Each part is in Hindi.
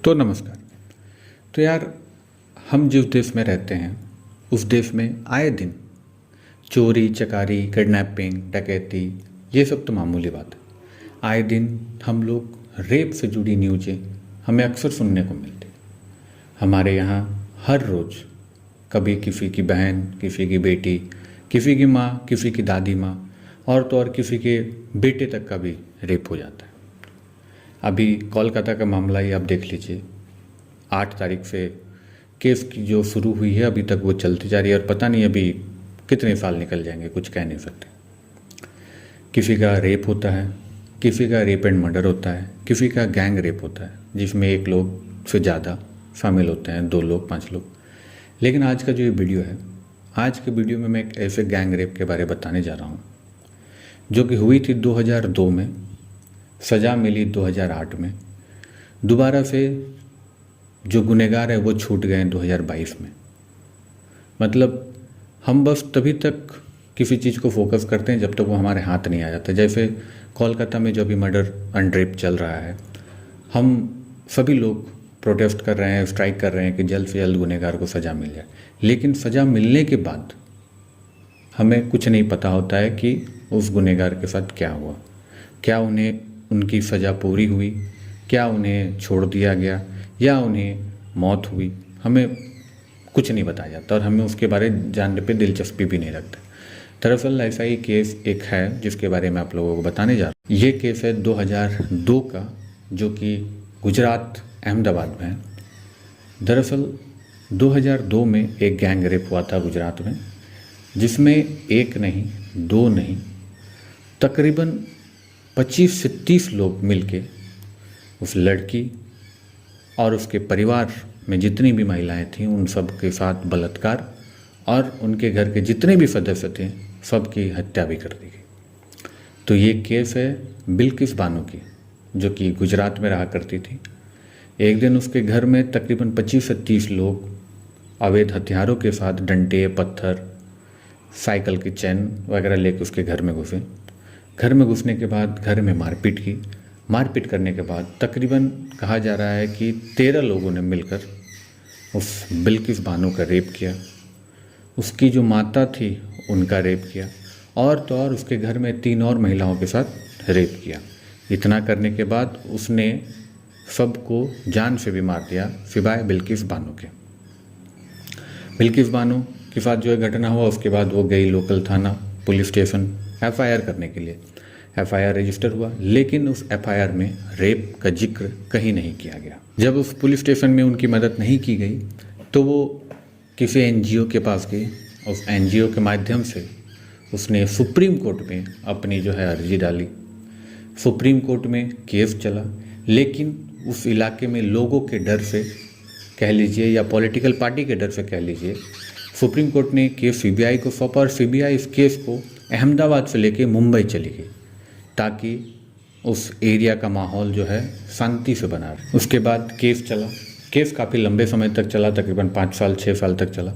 तो नमस्कार। तो यार, हम जिस देश में रहते हैं उस देश में आए दिन चोरी चकारी, किडनैपिंग, डकैती, ये सब तो मामूली बात है। आए दिन हम लोग रेप से जुड़ी न्यूज़ें हमें अक्सर सुनने को मिलती। हमारे यहाँ हर रोज़ कभी किसी की बहन, किसी की बेटी, किसी की माँ, किसी की दादी माँ और तो और किसी के बेटे तक का भी रेप हो जाता है। अभी कोलकाता का मामला ही आप देख लीजिए। 8 तारीख से केस की जो शुरू हुई है अभी तक वो चलती जा रही है और पता नहीं अभी कितने साल निकल जाएंगे, कुछ कह नहीं सकते। किसी का रेप होता है, किसी का रेप एंड मर्डर होता है, किसी का गैंग रेप होता है जिसमें 1 लोग से ज़्यादा शामिल होते हैं, 2 लोग, 5 लोग। लेकिन आज का जो ये वीडियो है, आज के वीडियो में मैं एक ऐसे गैंग रेप के बारे में बताने जा रहा हूँ जो कि हुई थी 2002 में, सज़ा मिली 2008 में, दोबारा से जो गुनहगार है वो छूट गए 2022 में। मतलब हम बस तभी तक किसी चीज़ को फोकस करते हैं जब तक वो हमारे हाथ नहीं आ जाता। जैसे कोलकाता में जो अभी मर्डर एंड रेप चल रहा है, हम सभी लोग प्रोटेस्ट कर रहे हैं, स्ट्राइक कर रहे हैं कि जल्द से जल्द गुनहगार को सज़ा मिल जाए। लेकिन सज़ा मिलने के बाद हमें कुछ नहीं पता होता है कि उस गुनहगार के साथ क्या हुआ, क्या उन्हें उनकी सज़ा पूरी हुई, क्या उन्हें छोड़ दिया गया या उन्हें मौत हुई। हमें कुछ नहीं बताया जाता और हमें उसके बारे में जानने पे दिलचस्पी भी नहीं रखते। दरअसल ऐसा ही केस एक है जिसके बारे में आप लोगों को बताने जा रहा हूँ। ये केस है 2002 का, जो कि गुजरात अहमदाबाद में है। दरअसल 2002 में एक गैंग रेप हुआ था गुजरात में, जिसमें 1 नहीं, 2 नहीं, तकरीबन 25 से 30 लोग मिलके उस लड़की और उसके परिवार में जितनी भी महिलाएं थीं उन सब के साथ बलात्कार और उनके घर के जितने भी सदस्य थे सबकी हत्या भी कर दी गई। तो ये केस है बिल्किस बानो की, जो कि गुजरात में रहा करती थी। एक दिन उसके घर में तकरीबन 25 से 30 लोग अवैध हथियारों के साथ डंडे, पत्थर, साइकिल की चैन वगैरह लेकर उसके घर में घुसे। घर में घुसने के बाद घर में मारपीट की। मारपीट करने के बाद तकरीबन कहा जा रहा है कि 13 लोगों ने मिलकर उस बिल्किस बानो का रेप किया। उसकी जो माता थी उनका रेप किया और तो और उसके घर में 3 और महिलाओं के साथ रेप किया। इतना करने के बाद उसने सबको जान से भी मार दिया सिवाय बिल्किस बानो के। बिल्किस बानो के साथ जो है घटना हुआ, उसके बाद वो गई लोकल थाना, पुलिस स्टेशन FIR करने के लिए। FIR रजिस्टर हुआ, लेकिन उस FIR में रेप का जिक्र कहीं नहीं किया गया। जब उस पुलिस स्टेशन में उनकी मदद नहीं की गई तो वो किसी NGO के पास गई। उस NGO के माध्यम से उसने सुप्रीम कोर्ट में अपनी जो है अर्जी डाली। सुप्रीम कोर्ट में केस चला, लेकिन उस इलाके में लोगों के डर से कह लीजिए या पॉलिटिकल पार्टी के डर से कह लीजिए, सुप्रीम कोर्ट ने केस CBI को सौंपा और CBI इस केस को अहमदाबाद से लेके मुंबई चली गई ताकि उस एरिया का माहौल जो है शांति से बना रहे। उसके बाद केस चला। केस काफ़ी लंबे समय तक चला, तकरीबन 5 साल 6 साल तक चला।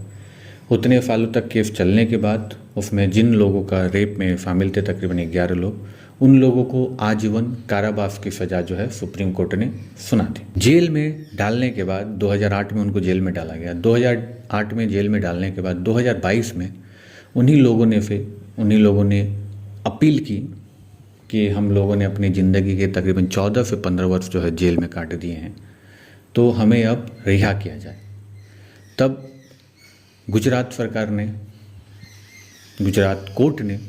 उतने सालों तक केस चलने के बाद उसमें जिन लोगों का रेप में शामिल थे, तकरीबन 11 लोग, उन लोगों को आजीवन कारावास की सज़ा जो है सुप्रीम कोर्ट ने सुना थी। जेल में डालने के बाद 2008 में उनको जेल में डाला गया। 2008 में जेल में डालने के बाद 2022 में उन्हीं लोगों ने अपील की कि हम लोगों ने अपनी ज़िंदगी के तकरीबन 14 से 15 वर्ष जो है जेल में काट दिए हैं, तो हमें अब रिहा किया जाए। तब गुजरात सरकार ने, गुजरात कोर्ट ने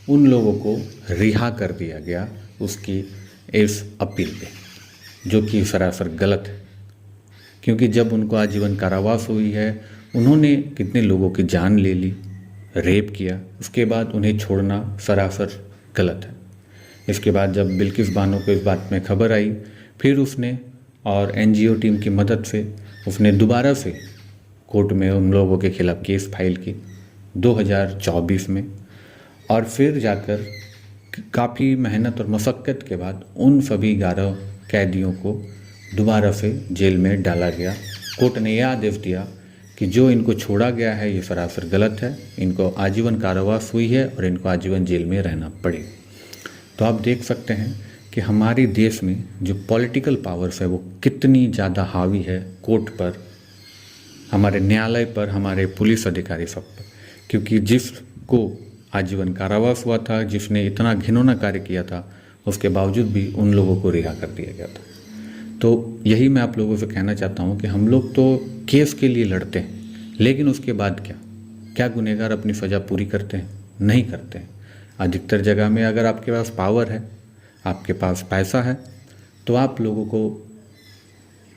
उन लोगों को रिहा कर दिया गया उसकी इस अपील पे, जो कि सरासर गलत है। क्योंकि जब उनको आजीवन कारावास हुई है, उन्होंने कितने लोगों की जान ले ली, रेप किया, उसके बाद उन्हें छोड़ना सरासर गलत है। इसके बाद जब बिल्किस बानो को इस बात में खबर आई, फिर उसने और NGO टीम की मदद से उसने दोबारा से कोर्ट में उन लोगों के खिलाफ केस फाइल की 2024 में। और फिर जाकर काफ़ी मेहनत और मशक्क़त के बाद उन सभी 11 कैदियों को दोबारा से जेल में डाला गया। कोर्ट ने यह आदेश दिया कि जो इनको छोड़ा गया है ये सरासर गलत है, इनको आजीवन कारावास हुई है और इनको आजीवन जेल में रहना पड़ेगा। तो आप देख सकते हैं कि हमारे देश में जो पॉलिटिकल पावर्स है वो कितनी ज़्यादा हावी है कोर्ट पर, हमारे न्यायालय पर, हमारे पुलिस अधिकारी सब पर। क्योंकि जिसको आजीवन कारावास हुआ था, जिसने इतना घिनौना कार्य किया था, उसके बावजूद भी उन लोगों को रिहा कर दिया गया था। तो यही मैं आप लोगों से कहना चाहता हूँ कि हम लोग तो केस के लिए लड़ते हैं, लेकिन उसके बाद क्या गुनहगार अपनी सज़ा पूरी करते हैं? नहीं करते हैं। अधिकतर जगह में अगर आपके पास पावर है, आपके पास पैसा है, तो आप लोगों को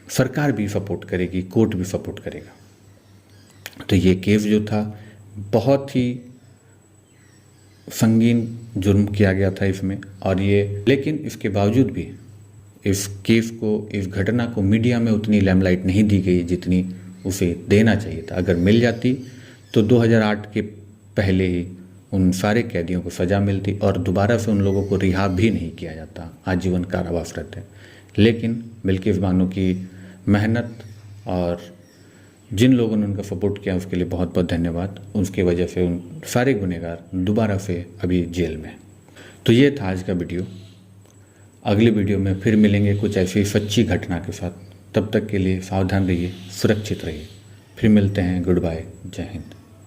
सरकार भी सपोर्ट करेगी, कोर्ट भी सपोर्ट करेगा। तो ये केस जो था बहुत ही संगीन जुर्म किया गया था इसमें, और ये लेकिन इसके बावजूद भी इस केस को, इस घटना को मीडिया में उतनी लैमलाइट नहीं दी गई जितनी उसे देना चाहिए था। अगर मिल जाती तो 2008 के पहले ही उन सारे कैदियों को सज़ा मिलती और दोबारा से उन लोगों को रिहा भी नहीं किया जाता, आजीवन कारावास रहते। लेकिन बिल्किस बानो की मेहनत और जिन लोगों ने उनका सपोर्ट किया उसके लिए बहुत बहुत धन्यवाद। उसकी वजह से उन सारे गुनहगार दोबारा से अभी जेल में। तो ये था आज का वीडियो। अगले वीडियो में फिर मिलेंगे कुछ ऐसी सच्ची घटना के साथ। तब तक के लिए सावधान रहिए, सुरक्षित रहिए। फिर मिलते हैं। गुड बाय, जय हिंद।